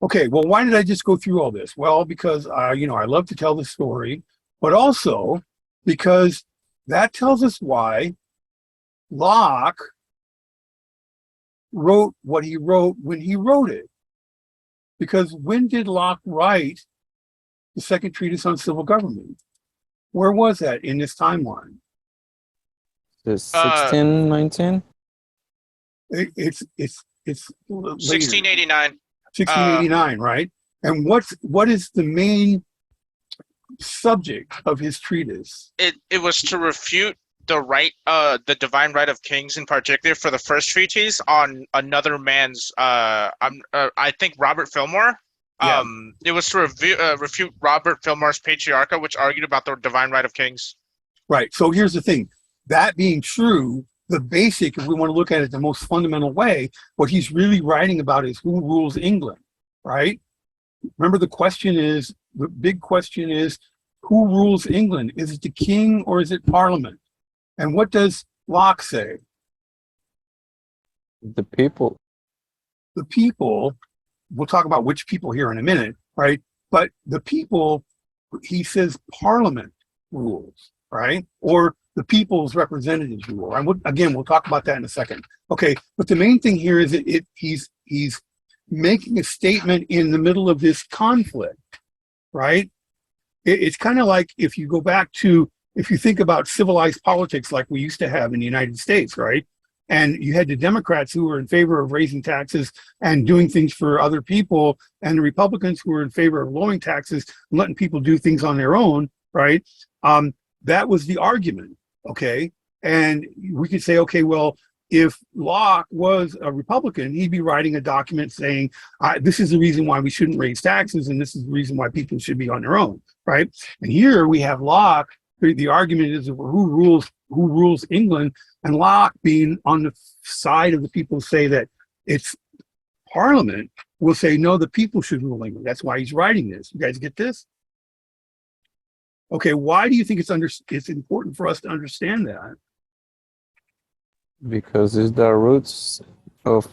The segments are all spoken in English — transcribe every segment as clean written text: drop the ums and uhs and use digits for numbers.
Okay, well, why did I just go through all this? Well, because I love to tell the story, but also because that tells us why Locke wrote what he wrote when he wrote it. Because when did Locke write the Second Treatise on Civil Government? Where was that in this timeline? The Uh, 1619? It's later, 1689. 1689, right? And what is the main subject of his treatise? It was to refute the divine right of kings in particular for the first treatise on another man's I think Robert Fillmore. Yeah, It was to refute Robert Fillmore's patriarcha, which argued about the divine right of kings. right. So here's the thing. That being true, the basic, if we want to look at it the most fundamental way, what he's really writing about is who rules England, right? Remember, the big question is, who rules England? Is it the king or is it Parliament? And what does Locke say? The people. The people, we'll talk about which people here in a minute, right? But the people, he says Parliament rules, right? Or the people's representatives rule. And again, we'll talk about that in a second. Okay, but the main thing here is that he's making a statement in the middle of this conflict, right? It's kind of like if you think about civilized politics like we used to have in the United States, right? And you had the Democrats who were in favor of raising taxes and doing things for other people, and the Republicans who were in favor of lowering taxes and letting people do things on their own, right? That was the argument, okay? And we could say, okay, well, if Locke was a Republican, he'd be writing a document saying, this is the reason why we shouldn't raise taxes, and this is the reason why people should be on their own, right? And here we have Locke. The argument is who rules England, and Locke being on the side of the people who say that it's Parliament will say, no, the people should rule England. That's why he's writing this. You guys get this? Okay, why do you think it's important for us to understand that? Because it's the roots of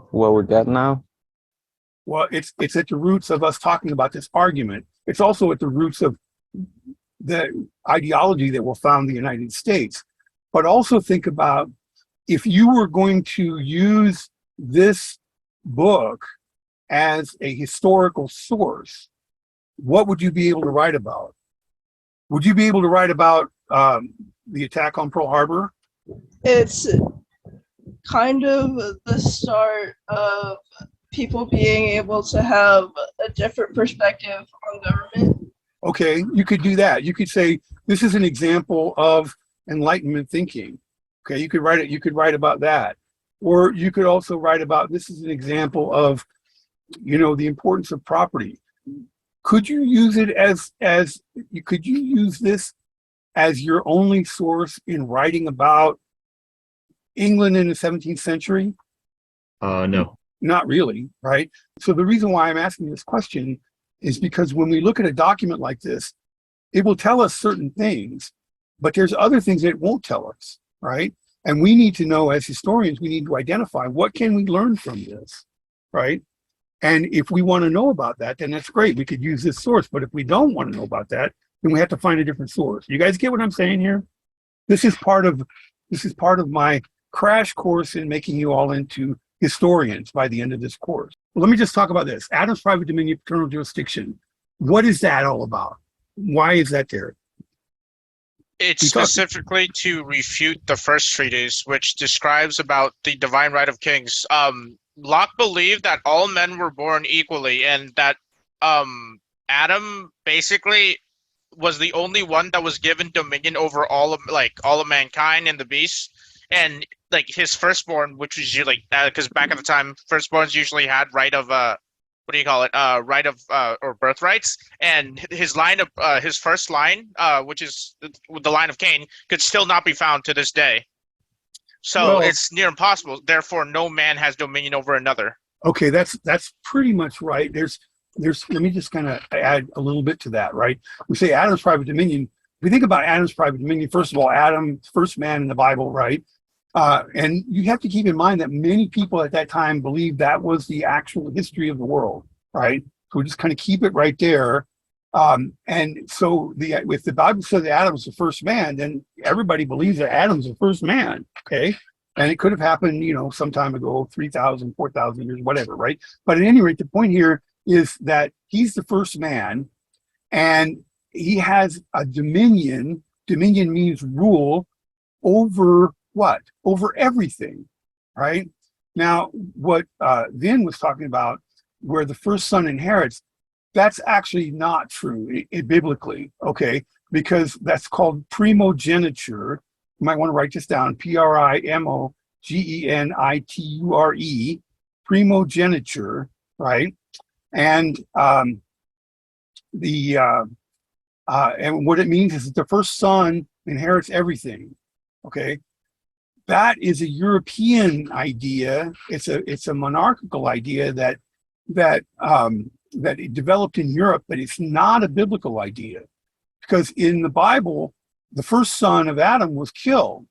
what we got now. Well, it's at the roots of us talking about this argument. It's also at the roots of the ideology that will found the United States. But also think about if you were going to use this book as a historical source, what would you be able to write about? Would you be able to write about the attack on Pearl Harbor? It's kind of the start of people being able to have a different perspective on government. Okay, you could do that. You could say this is an example of Enlightenment thinking. Okay, you could write it. You could write about that, or you could also write about this is an example of, the importance of property. Could you use it could you use this as your only source in writing about England in the 17th century? No. Not really, right? So the reason why I'm asking this question is because when we look at a document like this, it will tell us certain things, but there's other things that it won't tell us, right? And we need to know, as historians, we need to identify what can we learn from this, right? And if we want to know about that, then that's great. We could use this source. But if we don't want to know about that, then we have to find a different source. You guys get what I'm saying here? This is part of my crash course in making you all into historians by the end of this course. Well, let me just talk about this. Adam's private dominion, paternal jurisdiction. What is that all about? Why is that there? It's specifically to refute the first treatise, which describes about the divine right of kings. Locke believed that all men were born equally, and that Adam basically was the only one that was given dominion over all of mankind and the beasts, and like his firstborn, which was usually because back at the time, firstborns usually had right of right of or birthrights, and his line of his first line, which is the line of Cain, could still not be found to this day. So it's near impossible. Therefore, no man has dominion over another. Okay, that's pretty much right. There's let me just kind of add a little bit to that, right? We say Adam's private dominion. If we think about Adam's private dominion, first of all, Adam, first man in the Bible, right? And you have to keep in mind that many people at that time believed that was the actual history of the world, right? So we just kind of keep it right there. And so if the Bible says that Adam's the first man, then everybody believes that Adam's the first man, okay? And it could have happened, some time ago, 3,000, 4,000 years, whatever, right? But at any rate, the point here is that he's the first man, and he has a dominion. Dominion means rule over what? Over everything, right? Now, what Vin was talking about, where the first son inherits, that's actually not true biblically, okay? Because that's called primogeniture. You might want to write this down, Primogeniture, primogeniture, right? And and what it means is that the first son inherits everything, okay? That is a European idea. It's a monarchical idea that it developed in Europe, but it's not a biblical idea, because in the Bible, the first son of Adam was killed,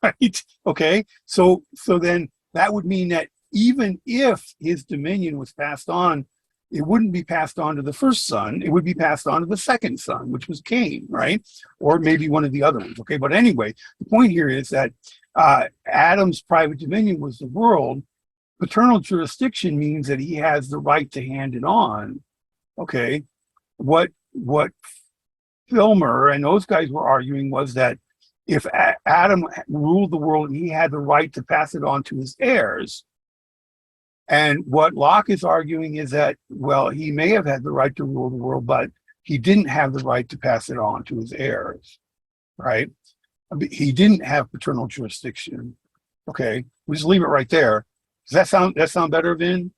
right? Okay, so then that would mean that even if his dominion was passed on, it wouldn't be passed on to the first son. It would be passed on to the second son, which was Cain, right? Or maybe one of the other ones, okay? But anyway, the point here is that Adam's private dominion was the world. Paternal jurisdiction means that he has the right to hand it on, okay? What Filmer and those guys were arguing was that if Adam ruled the world, he had the right to pass it on to his heirs. And what Locke is arguing is that, well, he may have had the right to rule the world, but he didn't have the right to pass it on to his heirs, right? He didn't have paternal jurisdiction. Okay, we just leave it right there. Does that sound better, Vin?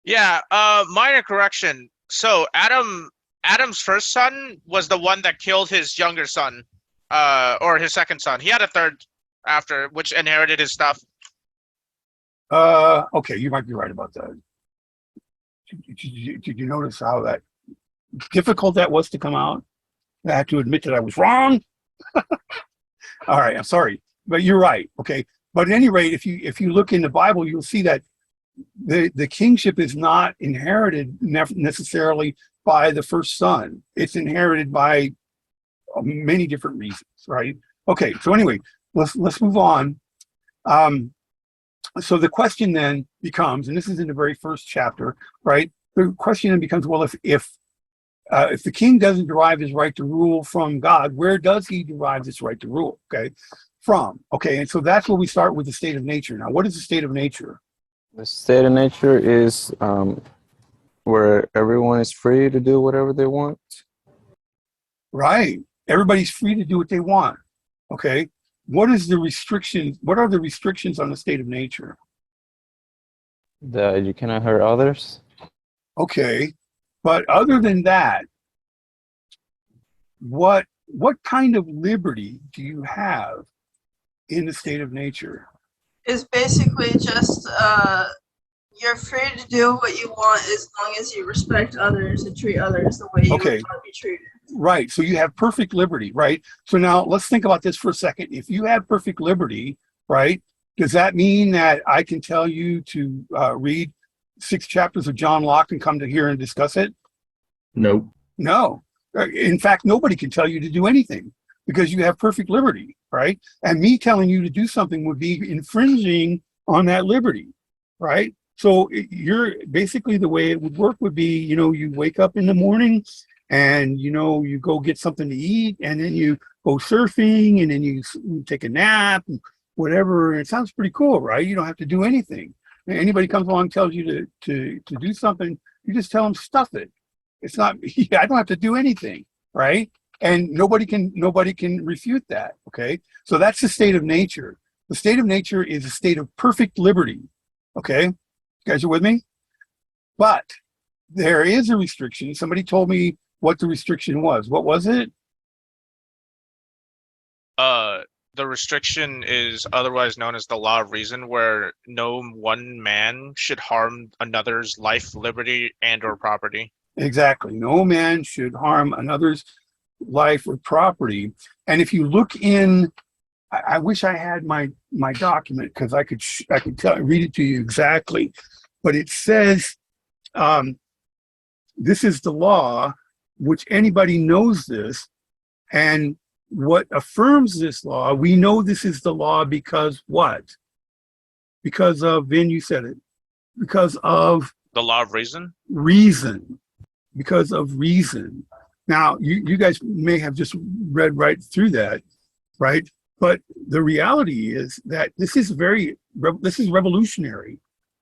Yeah, minor correction. So Adam's first son was the one that killed his younger son, or his second son. He had a third after, which inherited his stuff. Okay, you might be right about that. Did you notice how difficult that was to come out? I had to admit that I was wrong. All right, I'm sorry, but you're right. Okay, but at any rate, if you look in the Bible, you'll see that the kingship is not inherited necessarily by the first son. It's inherited by many different reasons, right? Okay, so anyway, let's move on. So the question then becomes, and this is in the very first chapter, right? The question then becomes, well, if the king doesn't derive his right to rule from God, where does he derive this right to rule? Okay, from. Okay, and so that's where we start with the state of nature. Now, what is the state of nature? The state of nature is where everyone is free to do whatever they want. Right. Everybody's free to do what they want. Okay. What are the restrictions on the state of nature? That you cannot hurt others. Okay. But other than that, what kind of liberty do you have in the state of nature? It's basically just you're free to do what you want as long as you respect others and treat others the way you would want to be treated. Right. So you have perfect liberty, right? So now let's think about this for a second. If you have perfect liberty, right, does that mean that I can tell you to read 6 chapters of John Locke and come to here and discuss it? Nope. No. In fact, nobody can tell you to do anything because you have perfect liberty, right? And me telling you to do something would be infringing on that liberty, right? So you're basically, the way it would work would be, you wake up in the morning and, you go get something to eat, and then you go surfing, and then you take a nap, and whatever. It sounds pretty cool, right? You don't have to do anything. Anybody comes along and tells you to do something, you just tell them, stuff it. It's not, I don't have to do anything, right? And nobody can refute that, okay? So that's the state of nature. The state of nature is a state of perfect liberty, okay? You guys are with me? But there is a restriction. Somebody told me what the restriction was. What was it? The restriction is otherwise known as the law of reason, where no one man should harm another's life, liberty, and or property. Exactly. No man should harm another's life or property. And if you look in I wish I had my document because I could read it to you exactly, but it says this is the law, which anybody knows this, and what affirms this law. We know this is the law because what? Because of, Vin, you said it. Because of The law of reason. reason. Because of reason. Now, you guys may have just read right through that, right? But the reality is that this is revolutionary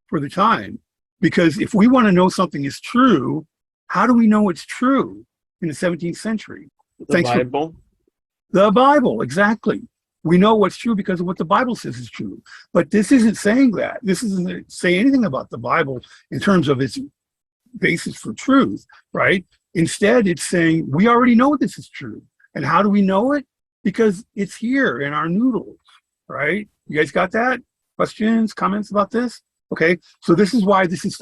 for the time, because if we want to know something is true, how do we know it's true in the 17th century? The Bible. The Bible, exactly. We know what's true because of what the Bible says is true. But this isn't saying that. This isn't saying anything about the Bible in terms of its basis for truth, right? Instead, it's saying we already know this is true. And how do we know it? Because it's here in our noodles, right? You guys got that? Questions, comments about this? Okay, so this is why this is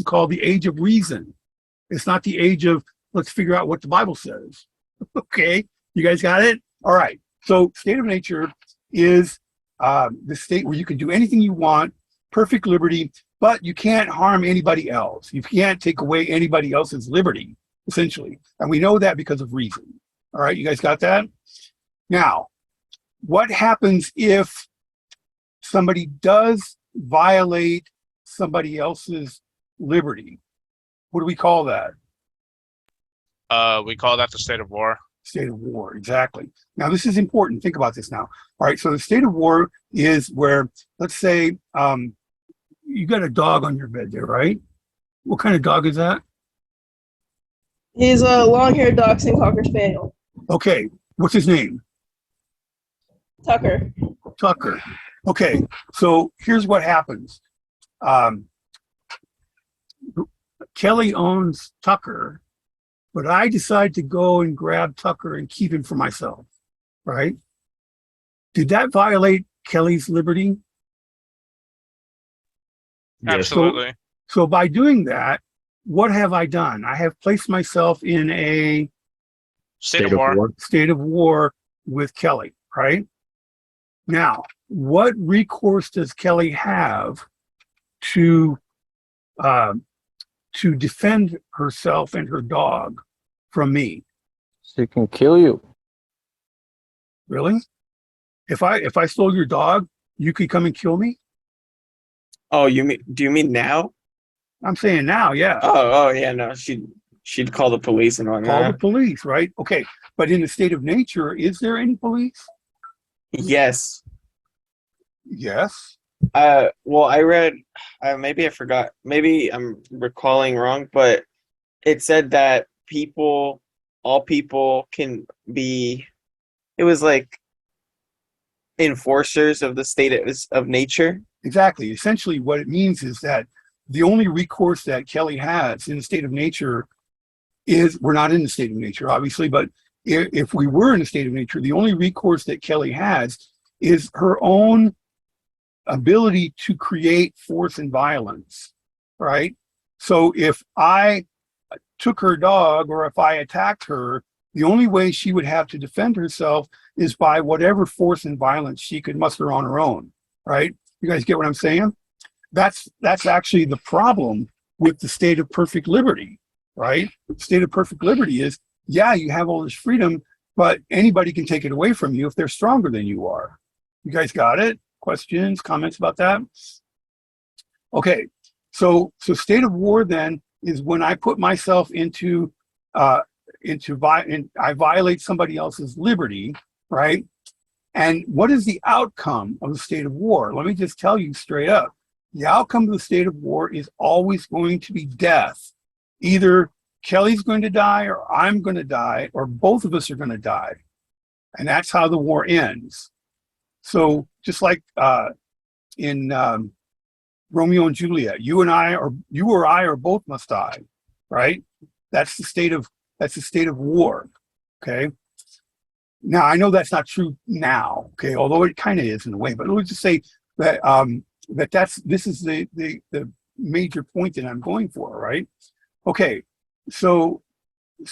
called the age of reason. It's not the age of let's figure out what the Bible says. Okay, you guys got it? All right. So state of nature is the state where you can do anything you want, perfect liberty, but you can't harm anybody else. You can't take away anybody else's liberty, essentially. And we know that because of reason. All right, you guys got that? Now, what happens if somebody does violate somebody else's liberty? What do we call that? We call that the state of war. State of war, exactly. Now, this is important. Think about this now. All right, so the state of war is where, let's say, you got a dog on your bed there, right? What kind of dog is that? He's a long-haired dachshund cocker spaniel. Okay, what's his name? Tucker. Tucker. Okay, so here's what happens. Kelly owns Tucker, but I decide to go and grab Tucker and keep him for myself, right? Did that violate Kelly's liberty? Yes. Absolutely. So by doing that, what have I done? I have placed myself in a State of war. state of war with Kelly, right? Now, what recourse does Kelly have to defend herself and her dog from me? She can kill you. Really? If I stole your dog, you could come and kill me? Oh, do you mean now? I'm saying now, yeah. Oh, yeah, no. She'd call the police and Call the whatnot. police, right? Okay. But in the state of nature, is there any police? Yes. Yes. Well, I read, maybe I forgot, maybe I'm recalling wrong, but it said that all people can be, it was like enforcers of the state of nature. Exactly. Essentially, what it means is that the only recourse that Kelly has in the state of nature is, we're not in the state of nature, obviously, but if we were in a state of nature, the only recourse that Kelly has is her own ability to create force and violence, right? So if I took her dog or if I attacked her, the only way she would have to defend herself is by whatever force and violence she could muster on her own, right? You guys get what I'm saying? That's actually the problem with the state of perfect liberty, right? The state of perfect liberty is, yeah, you have all this freedom, but anybody can take it away from you if they're stronger than you are. You guys got it? Questions, comments about that? Okay, so state of war then is when I put myself into I violate somebody else's liberty, right? And what is the outcome of the state of war? Let me just tell you straight up. The outcome of the state of war is always going to be death. Either Kelly's going to die or I'm going to die or both of us are going to die. And that's how the war ends. So just like in Romeo and Juliet, you or I or both must die, right? That's the state of war. Okay. Now I know that's not true now. Okay, although it kind of is in a way. But let's just say that this is the major point that I'm going for, right? Okay, so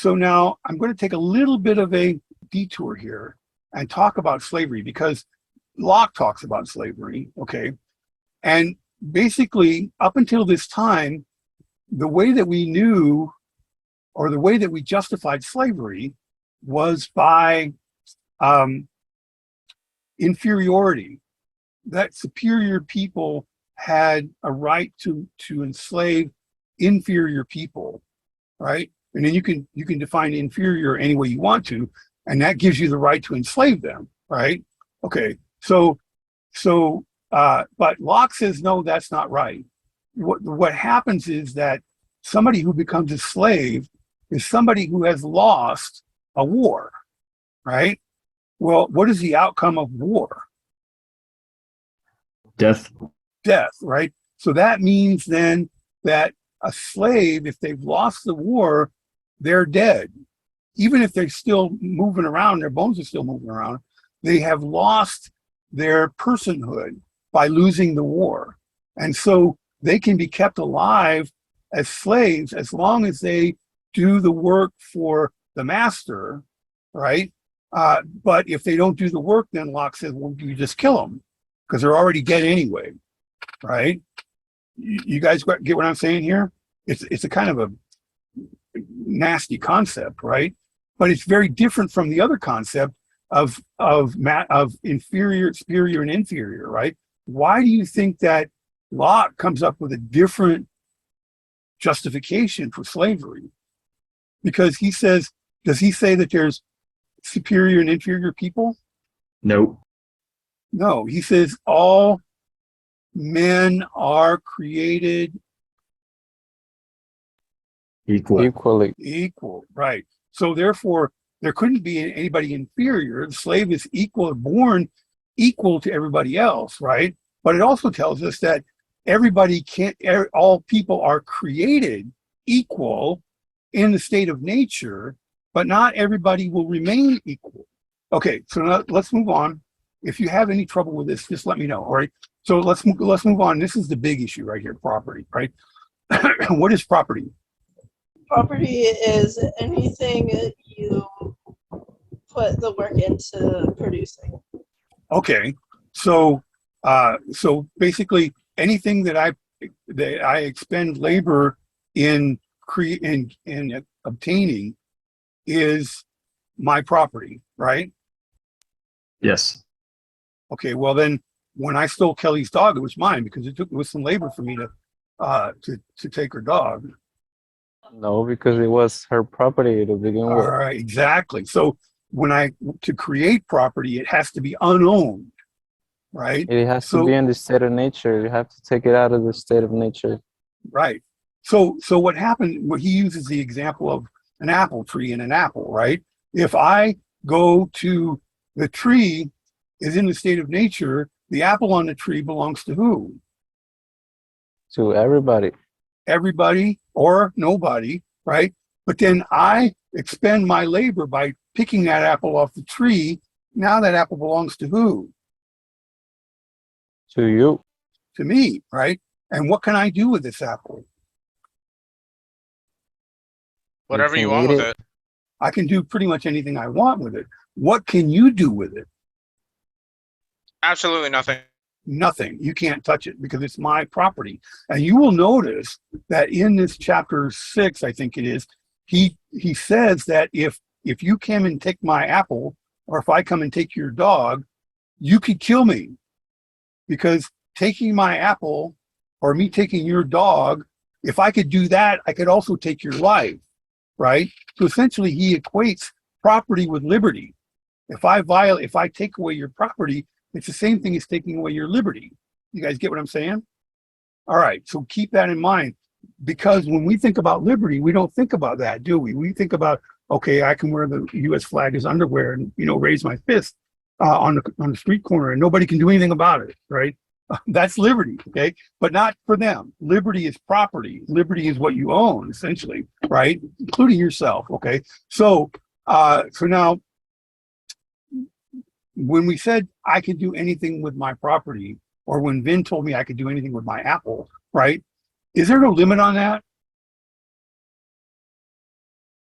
now I'm going to take a little bit of a detour here and talk about slavery, because Locke talks about slavery, okay? And basically, up until this time, the way that we knew or the way that we justified slavery was by inferiority, that superior people had a right to enslave inferior people, right? And then you can define inferior any way you want to, and that gives you the right to enslave them, right? Okay, but Locke says no, that's not right. What happens is that somebody who becomes a slave is somebody who has lost a war, right? Well, what is the outcome of war? Death. Death, right? So that means then that a slave, if they've lost the war, they're dead. Even if they're still moving around, their bones are still moving around, they have lost their personhood by losing the war. And so they can be kept alive as slaves as long as they do the work for the master, right? But if they don't do the work, then Locke says, well, you just kill them because they're already dead anyway, right? You guys get what I'm saying here? It's a kind of a nasty concept, right? But it's very different from the other concept of inferior, superior, and inferior, right? Why do you think that Locke comes up with a different justification for slavery? Because he says, does he say that there's superior and inferior people? No. No, he says all men are created Equally. right? So therefore, there couldn't be anybody inferior. The slave is equal, born equal to everybody else, right? But it also tells us that everybody can't, all people are created equal in the state of nature, but not everybody will remain equal. Okay, so now let's move on. If you have any trouble with this, just let me know. All right. So let's move on. This is the big issue right here: property. Right? What is property? Property is anything you put the work into producing. Okay. So basically, anything that I expend labor in obtaining is my property, right? Yes. Okay, well then, when I stole Kelly's dog, it was mine because it was some labor for me to take her dog. No, because it was her property to begin All with. right, exactly. So to create property, it has to be unowned, right? It has to be in the state of nature. You have to take it out of the state of nature. Right. So what happened? What he uses the example of an apple tree and an apple, right? If I go to the tree is in the state of nature, the apple on the tree belongs to who? To everybody. Everybody or nobody, right? But then I expend my labor by picking that apple off the tree. Now that apple belongs to who? To you. To me, right? And what can I do with this apple? Whatever you can want eat with it. I can do pretty much anything I want with it. What can you do with it? Absolutely nothing. Nothing. You can't touch it because it's my property. And you will notice that in this chapter 6, I think it is, he says that if you come and take my apple, or if I come and take your dog, you could kill me. Because taking my apple or me taking your dog, if I could do that, I could also take your life, right? So essentially he equates property with liberty. If I take away your property, it's the same thing as taking away your liberty. You guys get what I'm saying? All right, so keep that in mind, because when we think about liberty, we don't think about that, do we? We think about, okay, I can wear the U.S. flag as underwear and raise my fist on the street corner, and nobody can do anything about it, right? That's liberty, okay? But not for them. Liberty is property. Liberty is what you own, essentially, right? Including yourself, okay? So now, when we said I could do anything with my property, or when Vin told me I could do anything with my apple, right? Is there no limit on that?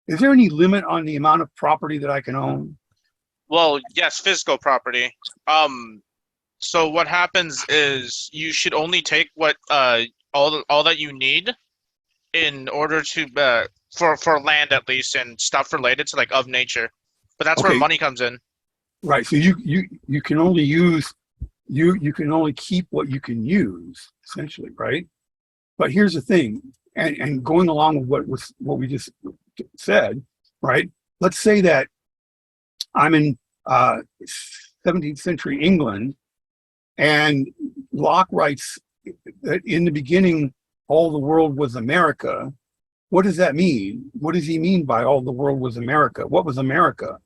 Is there any limit on the amount of property that I can own? Well, yes, physical property. So what happens is you should only take what all that you need in order to for land at least and stuff related to like of nature. But that's where Okay, money comes in. right. So you can only use you can only keep what you can use, essentially, right? But here's the thing, and going along with what we just said, right? Let's say that I'm in 17th century England, and Locke writes that in the beginning, all the world was America. What does that mean? What does he mean by all the world was America? What was America?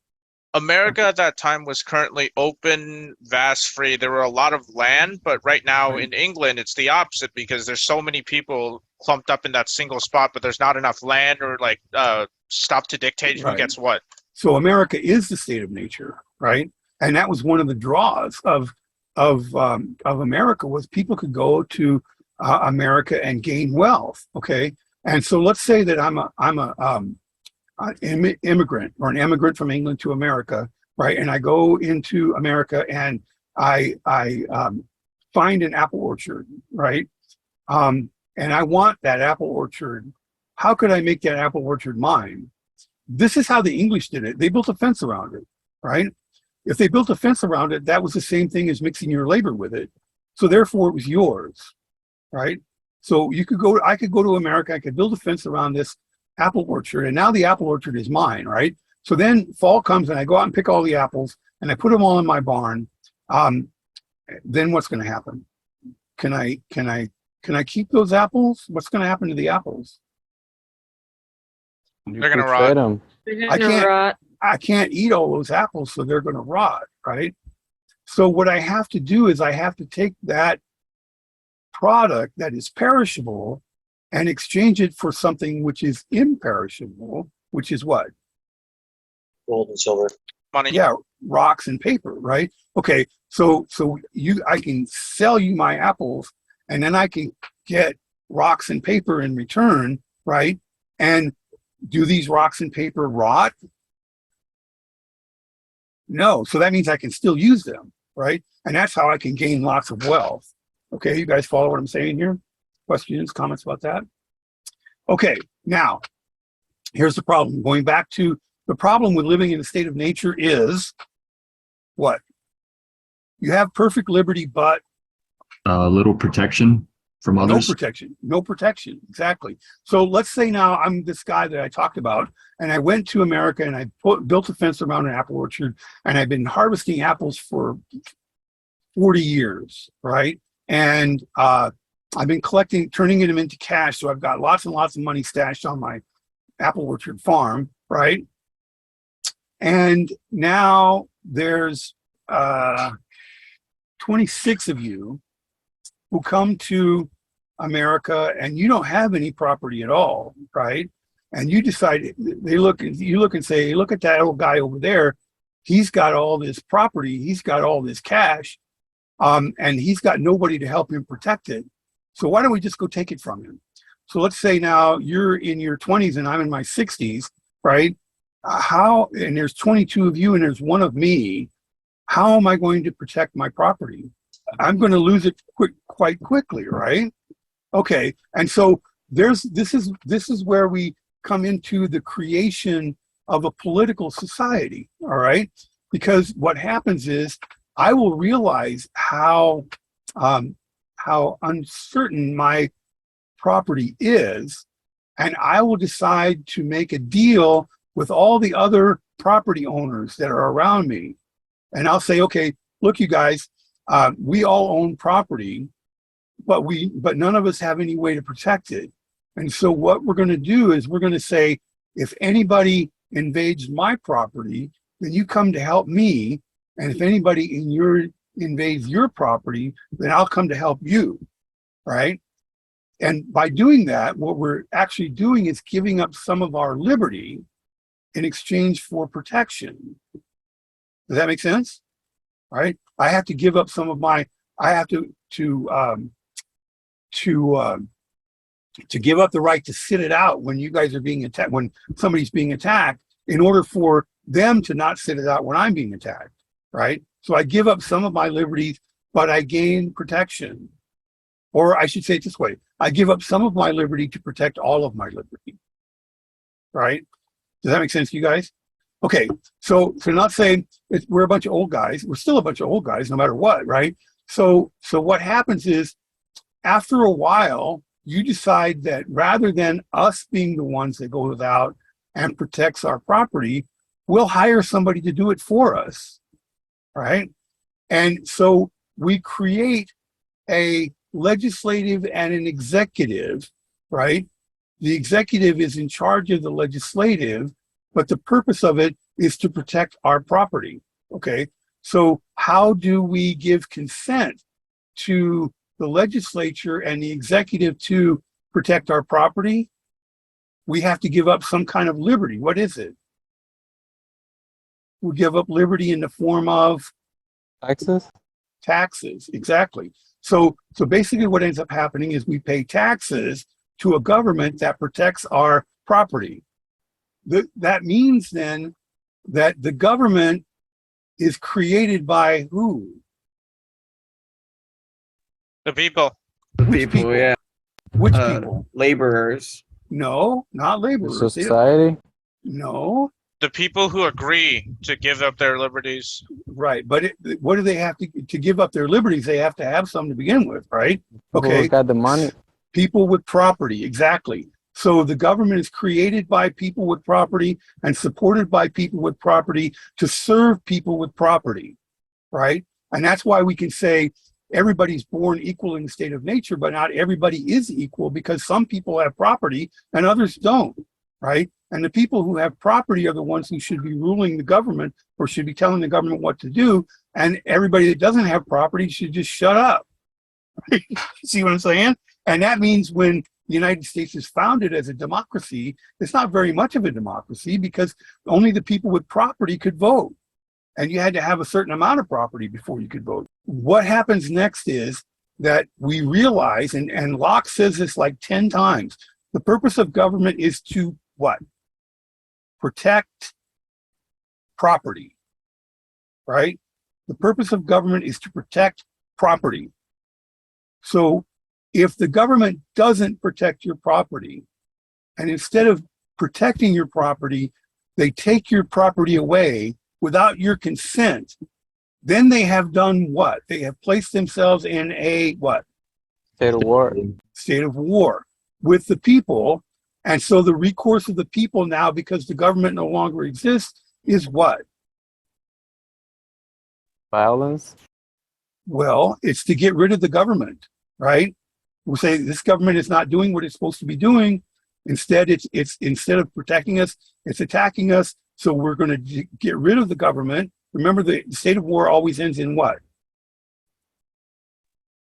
America at that time was currently open, vast, free. There were a lot of land, but right now Right. in England, it's the opposite because there's so many people clumped up in that single spot, but there's not enough land or like stuff to dictate who Right. gets what. So America is the state of nature, right? And that was one of the draws of America was people could go to America and gain wealth. Okay, and so let's say that I'm an immigrant or an immigrant from England to America, right? And I go into America and I find an apple orchard, right? And I want that apple orchard. How could I make that apple orchard mine? This is how the English did it. They built a fence around it, right? If they built a fence around it, that was the same thing as mixing your labor with it. So therefore it was yours, right? So I could go to America, I could build a fence around this apple orchard, and now the apple orchard is mine, right? So then fall comes and I go out and pick all the apples and I put them all in my barn. Then what's going to happen? Can I keep those apples? What's going to happen to the apples? They're gonna could rot. trade 'em. They're I gonna can't- rot. I can't eat all those apples, so they're going to rot, right? So what I have to do is I have to take that product that is perishable and exchange it for something which is imperishable, which is what? Gold and silver. Money. Yeah, rocks and paper, right? Okay, so I can sell you my apples, and then I can get rocks and paper in return, right? And do these rocks and paper rot? No, so that means I can still use them, right? And that's how I can gain lots of wealth. Okay, you guys follow what I'm saying here? Questions, comments about that? Okay, now, here's the problem. Going back to the problem with living in a state of nature is what? You have perfect liberty, but Little protection from others. no protection, exactly. So let's say now I'm this guy that I talked about, and I went to America and I built a fence around an apple orchard, and I've been harvesting apples for 40 years, right? And I've been turning them into cash, so I've got lots and lots of money stashed on my apple orchard farm, right? And now there's 26 of you who come to America and you don't have any property at all, right? And you decide, you look and say, hey, look at that old guy over there. He's got all this property. He's got all this cash, and he's got nobody to help him protect it. So why don't we just go take it from him? So let's say now you're in your 20s and I'm in my 60s, right? And there's 22 of you and there's one of me. How am I going to protect my property? I'm going to lose it quite quickly, right? Okay, and so this is where we come into the creation of a political society, all right? Because what happens is I will realize how uncertain my property is, and I will decide to make a deal with all the other property owners that are around me. And I'll say, okay, look, you guys, we all own property, but none of us have any way to protect it. And so what we're going to do is we're going to say, if anybody invades my property, then you come to help me. And if anybody invades your property, then I'll come to help you, right? And by doing that, what we're actually doing is giving up some of our liberty in exchange for protection. Does that make sense? All right. I have to give up some of my. I have to give up the right to sit it out when you guys are being attacked, when somebody's being attacked, in order for them to not sit it out when I'm being attacked. Right. So I give up some of my liberties but I gain protection. Or I should say it this way, I give up some of my liberty to protect all of my liberty. Right? Does that make sense to you guys? Okay, so not saying we're a bunch of old guys. We're still a bunch of old guys no matter what, right? So what happens is after a while, you decide that rather than us being the ones that goes out and protects our property, we'll hire somebody to do it for us, right? And so we create a legislative and an executive, right? The executive is in charge of the legislative, but the purpose of it is to protect our property, okay? So how do we give consent to the legislature and the executive to protect our property? We have to give up some kind of liberty. What is it? We give up liberty in the form of Taxes? taxes, exactly. So basically what ends up happening is we pay taxes to a government that protects our property. That means then that the government is created by who? The people. Which people? Yeah. Which people? Laborers. No, not The laborers. They don't- society? No, The people who agree to give up their liberties. right. But what do they have to give up their liberties? They have to have some to begin with, right? Who Okay. got the money? People with property, exactly. So the government is created by people with property and supported by people with property to serve people with property, right? And that's why we can say everybody's born equal in the state of nature, but not everybody is equal because some people have property and others don't, right? And the people who have property are the ones who should be ruling the government or should be telling the government what to do. And everybody that doesn't have property should just shut up. See what I'm saying? And that means when the United States is founded as a democracy, it's not very much of a democracy because only the people with property could vote. And you had to have a certain amount of property before you could vote. What happens next is that we realize, and Locke says this like 10 times, the purpose of government is to what? Protect property, right? The purpose of government is to protect property. So if the government doesn't protect your property, and instead of protecting your property, they take your property away without your consent, then they have done what? They have placed themselves in a what? State of war. State of war with the people. And so the recourse of the people now, because the government no longer exists, is what? Violence. Well, it's to get rid of the government, right? We'll say this government is not doing what it's supposed to be doing. Instead, it's instead of protecting us, it's attacking us. So we're going to get rid of the government. Remember, the state of war always ends in what?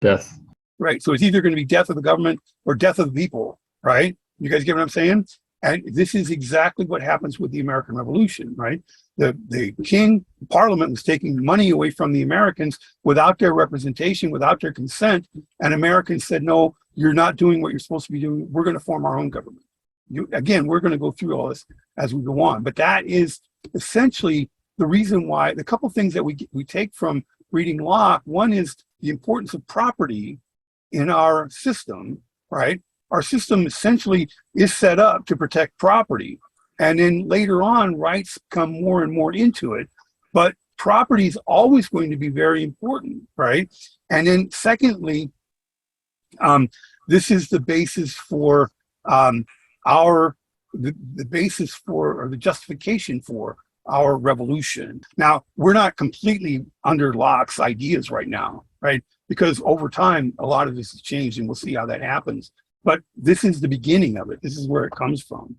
Death. Right. So it's either going to be death of the government or death of the people, right? You guys get what I'm saying? And this is exactly what happens with the American Revolution, right? The king, parliament was taking money away from the Americans without their representation, without their consent. And Americans said, no, you're not doing what you're supposed to be doing. We're going to form our own government. Again, we're going to go through all this as we go on. But that is essentially the reason why, the couple things that we take from reading Locke. One is the importance of property in our system, right? Our system essentially is set up to protect property. And then later on, rights come more and more into it. But property is always going to be very important, right? And then secondly, this is the basis for the basis for, or the justification for our revolution. Now, we're not completely under Locke's ideas right now, right? Because over time, a lot of this has changed and we'll see how that happens. But this is the beginning of it. This is where it comes from.